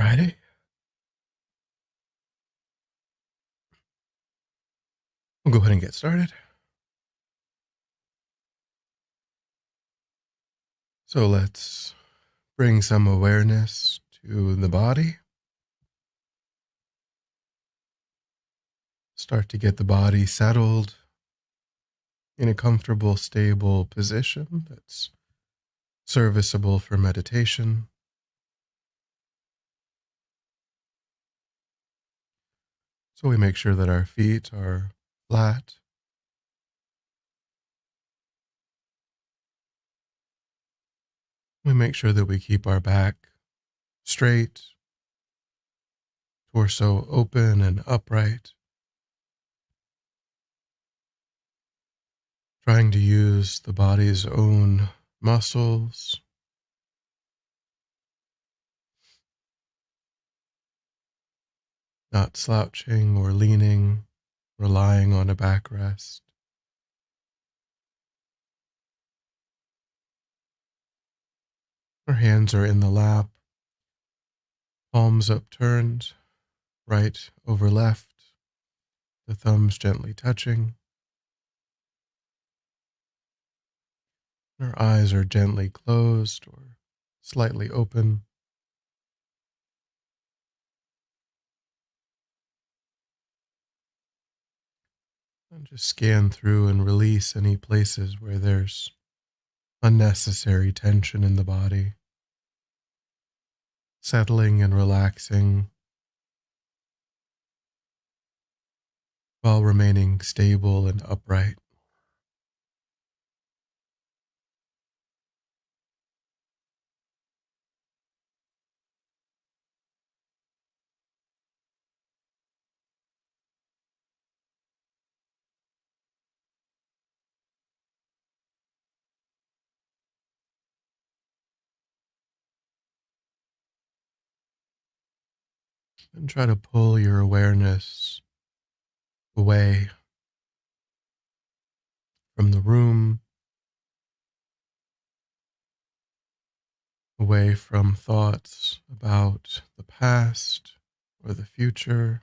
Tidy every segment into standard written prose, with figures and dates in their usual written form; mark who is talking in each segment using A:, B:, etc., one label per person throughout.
A: Friday. We'll go ahead and get started. So let's bring some awareness to the body. Start to get the body settled in a comfortable, stable position that's serviceable for meditation. So we make sure that our feet are flat. We make sure that we keep our back straight, torso open and upright. Trying to use the body's own muscles. Not slouching or leaning, relying on a backrest. Our hands are in the lap, palms upturned, right over left, the thumbs gently touching. Our eyes are gently closed or slightly open. And just scan through and release any places where there's unnecessary tension in the body. Settling and relaxing while remaining stable and upright. And try to pull your awareness away from the room, away from thoughts about the past or the future,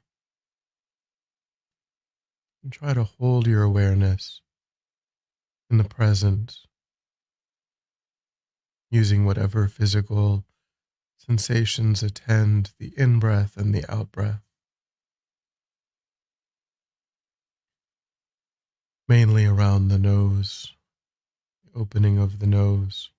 A: and try to hold your awareness in the present, using whatever physical sensations attend the in-breath and the out-breath, mainly around the nose, the opening of the nose.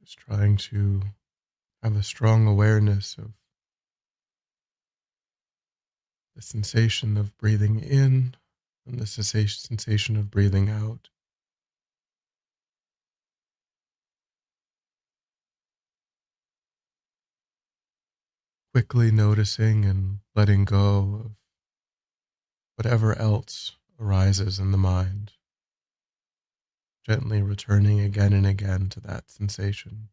A: Just trying to have a strong awareness of the sensation of breathing in and the sensation of breathing out. Quickly noticing and letting go of whatever else arises in the mind, gently returning again and again to that sensation.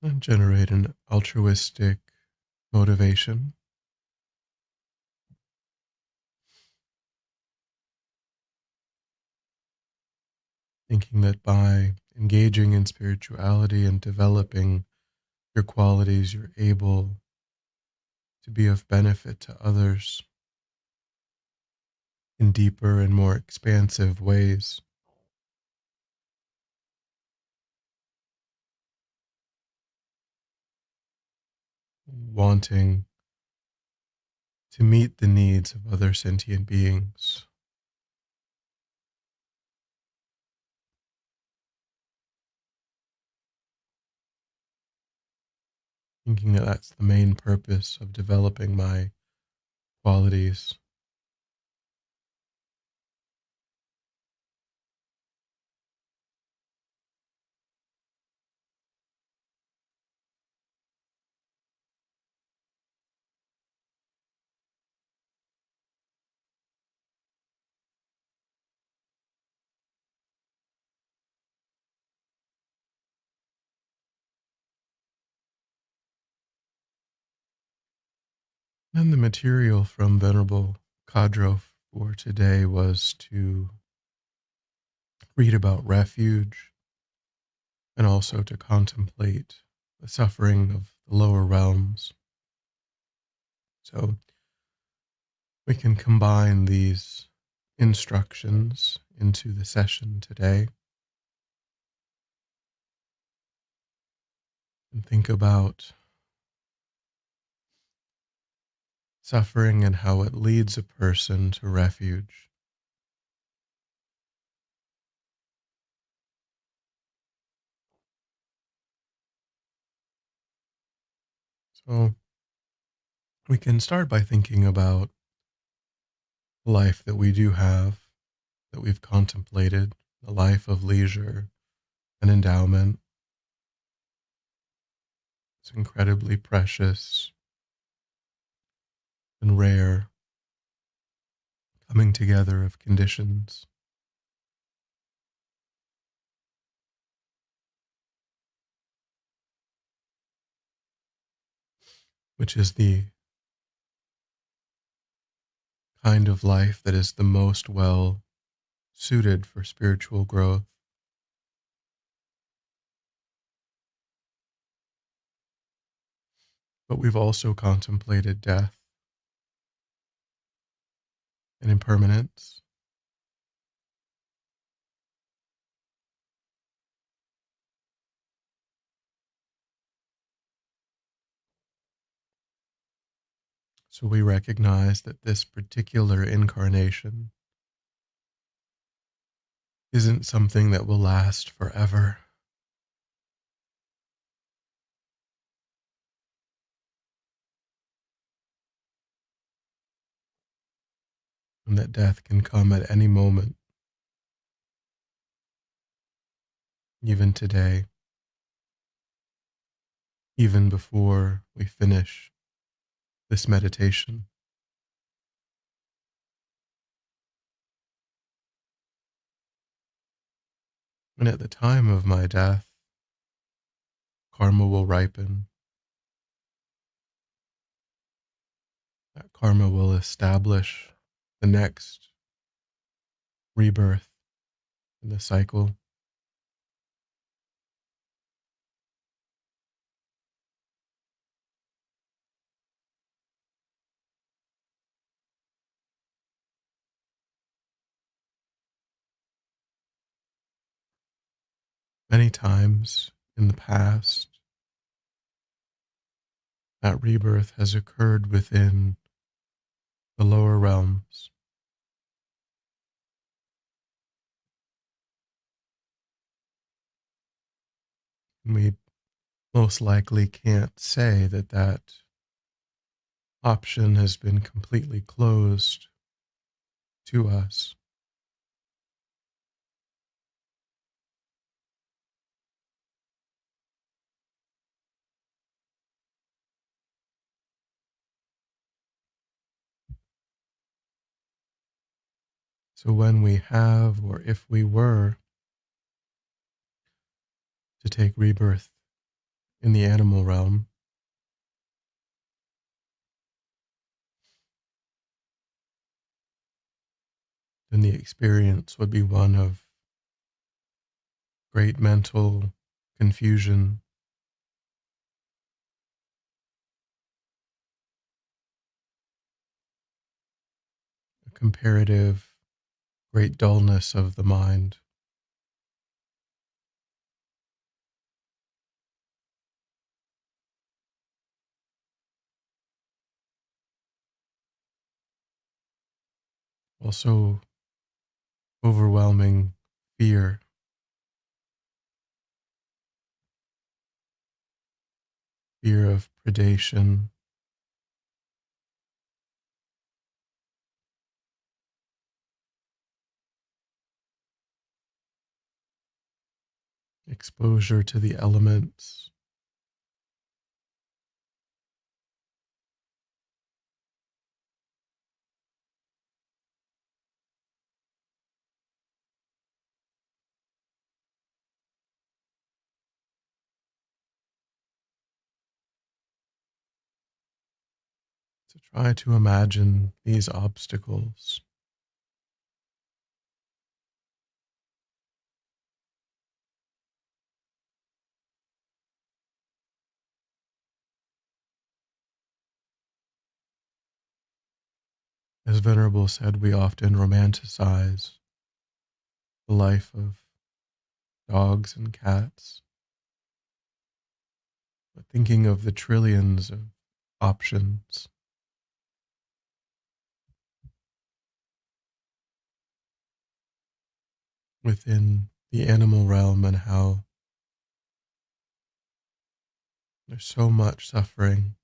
A: and generate an altruistic motivation, thinking that by engaging in spirituality and developing your qualities, you're able to be of benefit to others in deeper and more expansive ways, wanting to meet the needs of other sentient beings, thinking that that's the main purpose of developing my qualities. And the material from Venerable Khadro for today was to read about refuge and also to contemplate the suffering of the lower realms. So we can combine these instructions into the session today and think about suffering and how it leads a person to refuge. So we can start by thinking about the life that we do have, that we've contemplated, the life of leisure and endowment. It's incredibly precious and rare coming together of conditions, which is the kind of life that is the most well suited for spiritual growth. But we've also contemplated death and impermanence. So we recognize that this particular incarnation isn't something that will last forever, and that death can come at any moment, even today, even before we finish this meditation. And at the time of my death, karma will ripen. That karma will establish the next rebirth in the cycle. Many times in the past, that rebirth has occurred within the lower realms. And we most likely can't say that that option has been completely closed to us. So when we have, or if we were to take rebirth in the animal realm, then the experience would be one of great mental confusion, a comparative great dullness of the mind. Also, overwhelming fear, fear of predation, exposure to the elements, to try to imagine these obstacles as Venerable said, we often romanticize the life of dogs and cats, but thinking of the trillions of options within the animal realm and how there's so much suffering.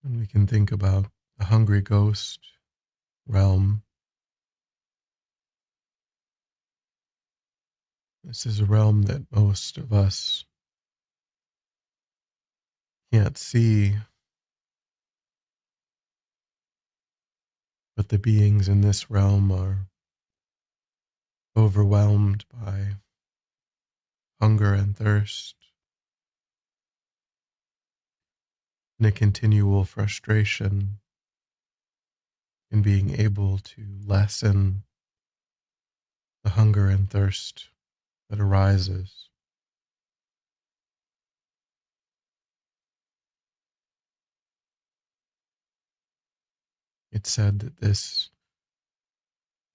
A: And we can think about the hungry ghost realm. This is a realm that most of us can't see, but the beings in this realm are overwhelmed by hunger and thirst and a continual frustration in being able to lessen the hunger and thirst that arises. It's said that this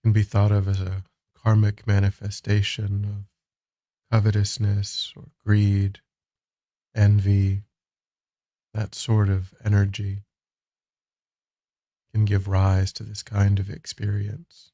A: can be thought of as a karmic manifestation of covetousness or greed, envy, that sort of energy can give rise to this kind of experience.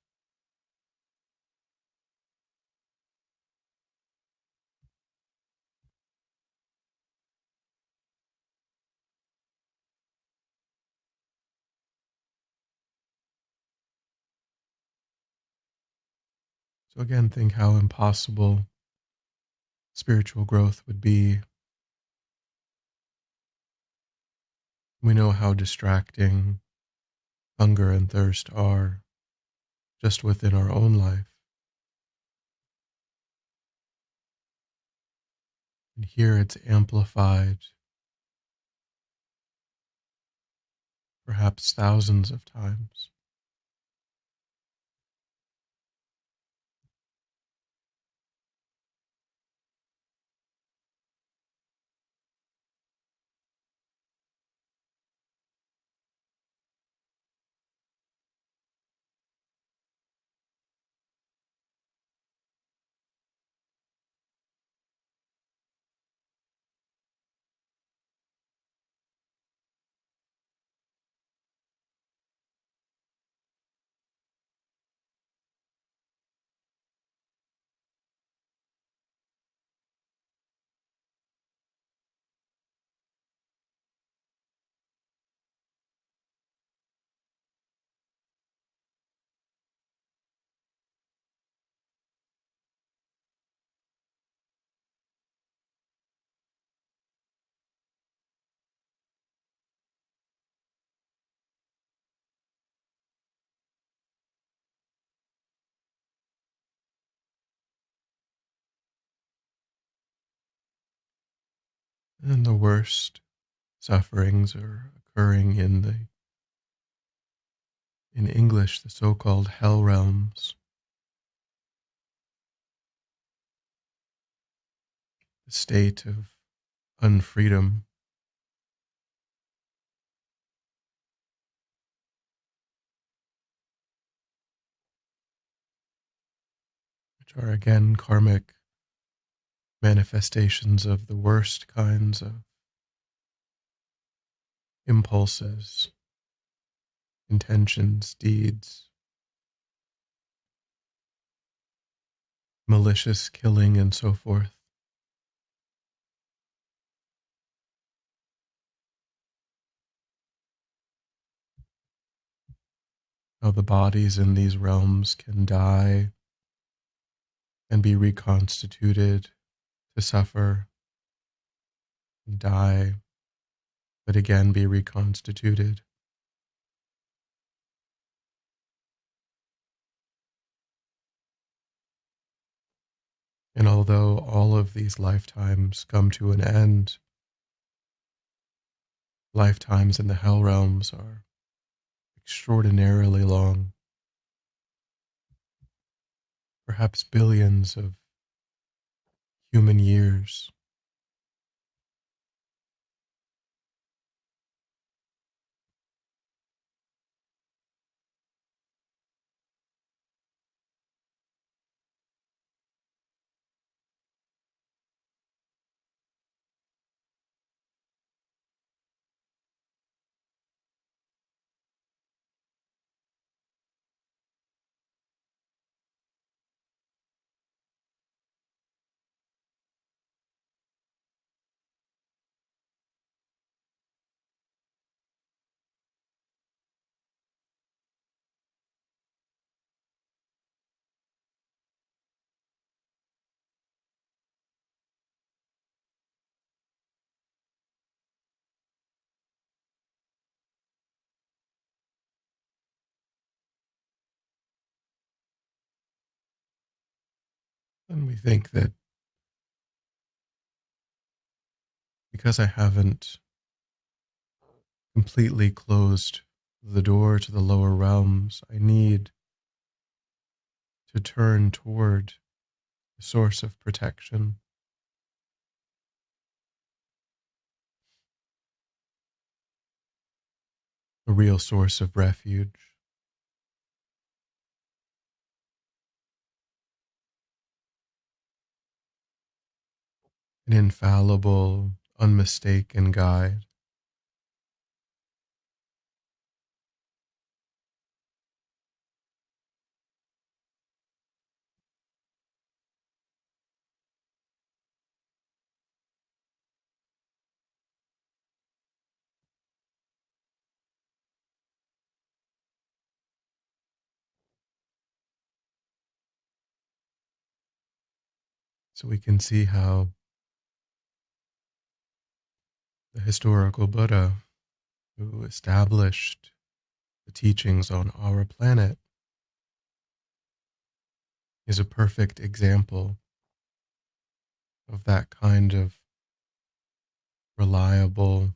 A: So again, think how impossible spiritual growth would be. We know how distracting hunger and thirst are just within our own life. And here it's amplified perhaps thousands of times. And the worst sufferings are occurring in English, the so-called hell realms, the state of unfreedom, which are again karmic manifestations of the worst kinds of impulses, intentions, deeds, malicious killing, and so forth. How the bodies in these realms can die and be reconstituted to suffer, die, but again be reconstituted. And although all of these lifetimes come to an end, lifetimes in the hell realms are extraordinarily long, perhaps billions of human years. And we think that because I haven't completely closed the door to the lower realms, I need to turn toward the source of protection, the real source of refuge, an infallible, unmistaken guide. So we can see how the historical Buddha who established the teachings on our planet is a perfect example of that kind of reliable,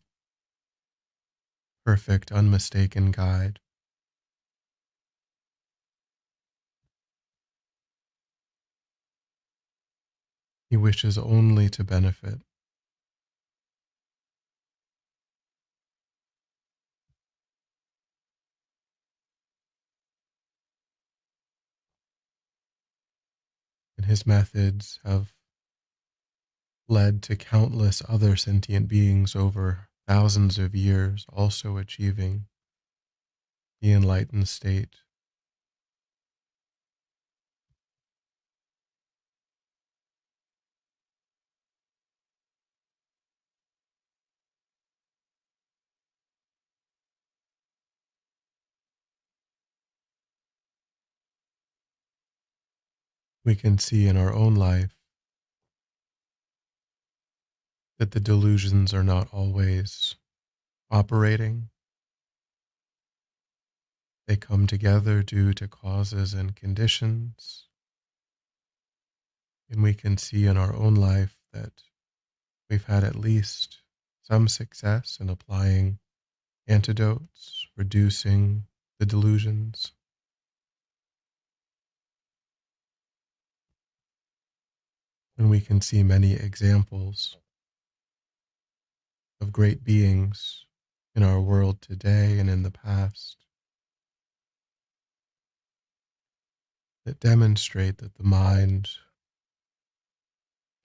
A: perfect, unmistaken guide. He wishes only to benefit. And his methods have led to countless other sentient beings over thousands of years also achieving the enlightened state. We can see in our own life that the delusions are not always operating. They come together due to causes and conditions. And we can see in our own life that we've had at least some success in applying antidotes, reducing the delusions. And we can see many examples of great beings in our world today and in the past that demonstrate that the mind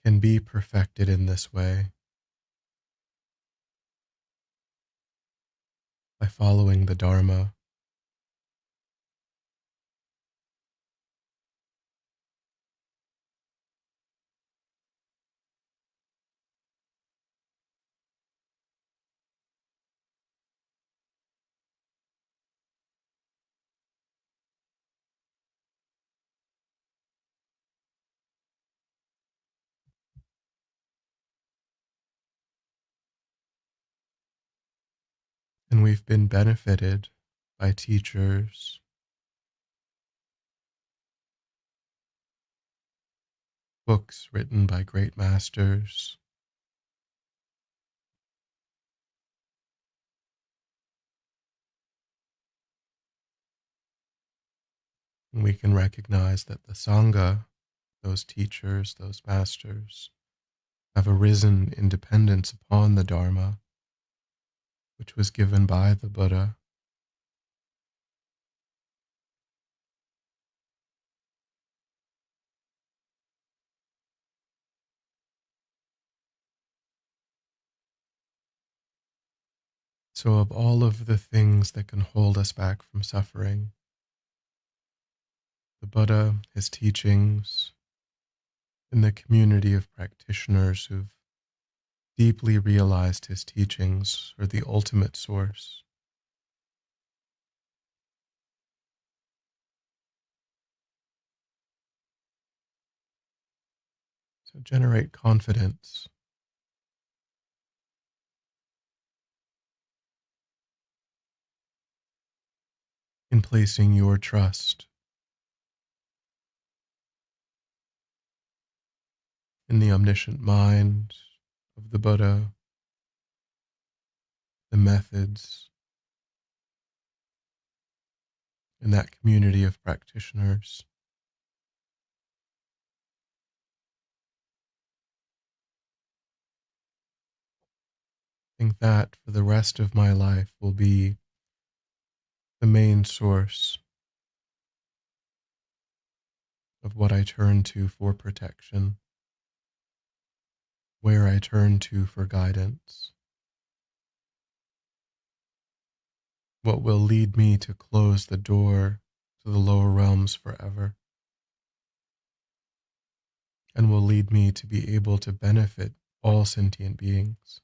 A: can be perfected in this way by following the Dharma. And we've been benefited by teachers, books written by great masters, and we can recognize that the Sangha, those teachers, those masters, have arisen in dependence upon the Dharma, which was given by the Buddha. So, of all of the things that can hold us back from suffering, the Buddha, his teachings, and the community of practitioners who've deeply realized his teachings are the ultimate source. So, generate confidence in placing your trust in the omniscient mind of the Buddha, the methods, and that community of practitioners. I think that for the rest of my life will be the main source of what I turn to for protection, where I turn to for guidance, what will lead me to close the door to the lower realms forever, and will lead me to be able to benefit all sentient beings.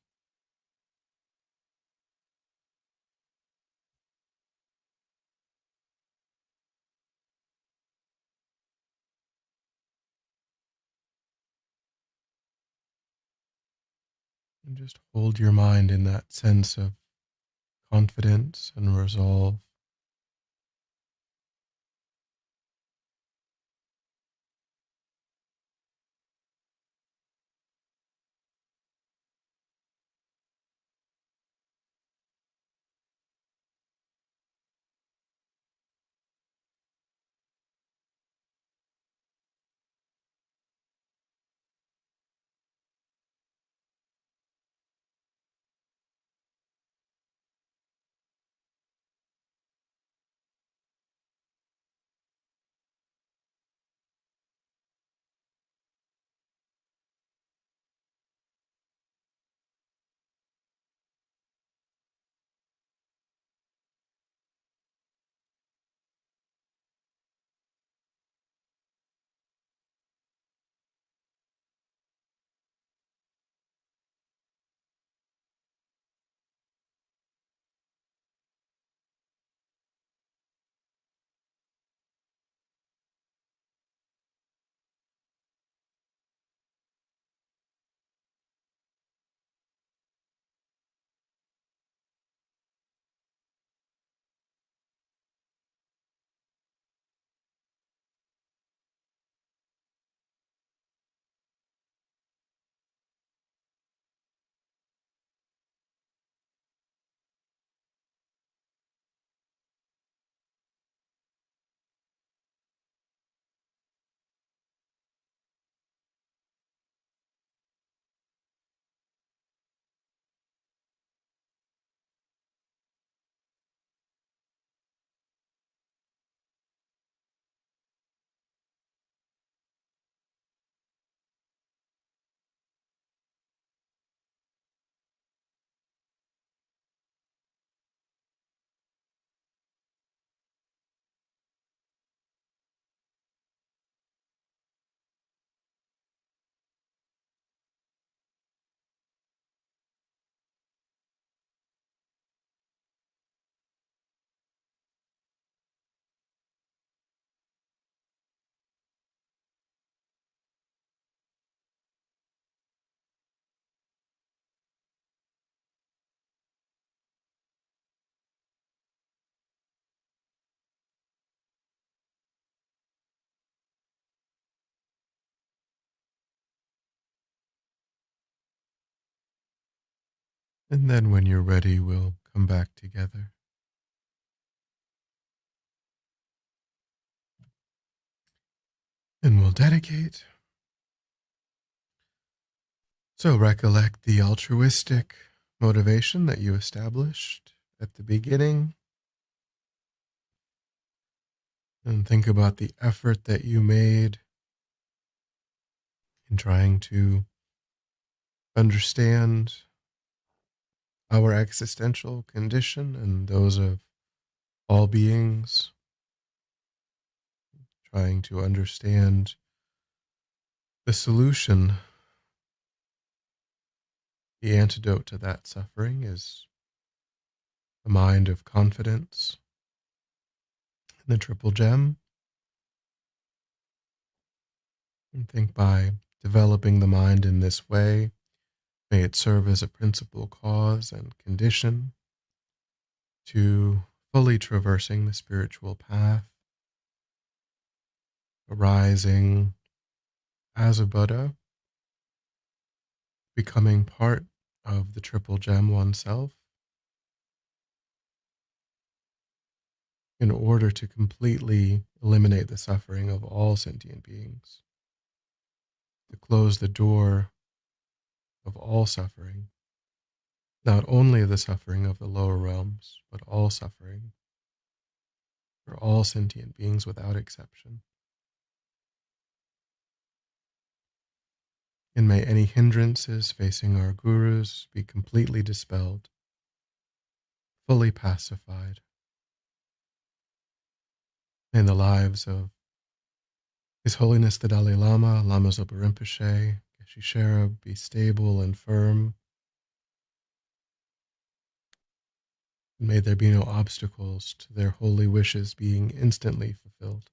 A: And just hold your mind in that sense of confidence and resolve. And then when you're ready, we'll come back together. And we'll dedicate. So recollect the altruistic motivation that you established at the beginning. And think about the effort that you made in trying to understand our existential condition and those of all beings, trying to understand the solution. The antidote to that suffering is a mind of confidence in the triple gem. And think by developing the mind in this way, may it serve as a principal cause and condition to fully traversing the spiritual path, arising as a Buddha, becoming part of the triple gem oneself, in order to completely eliminate the suffering of all sentient beings, to close the door of all suffering, not only the suffering of the lower realms, but all suffering for all sentient beings without exception. And may any hindrances facing our gurus be completely dispelled, fully pacified. May the lives of His Holiness the Dalai Lama, Lama Zopa Rinpoche, Geshe Sherab be stable and firm. And may there be no obstacles to their holy wishes being instantly fulfilled.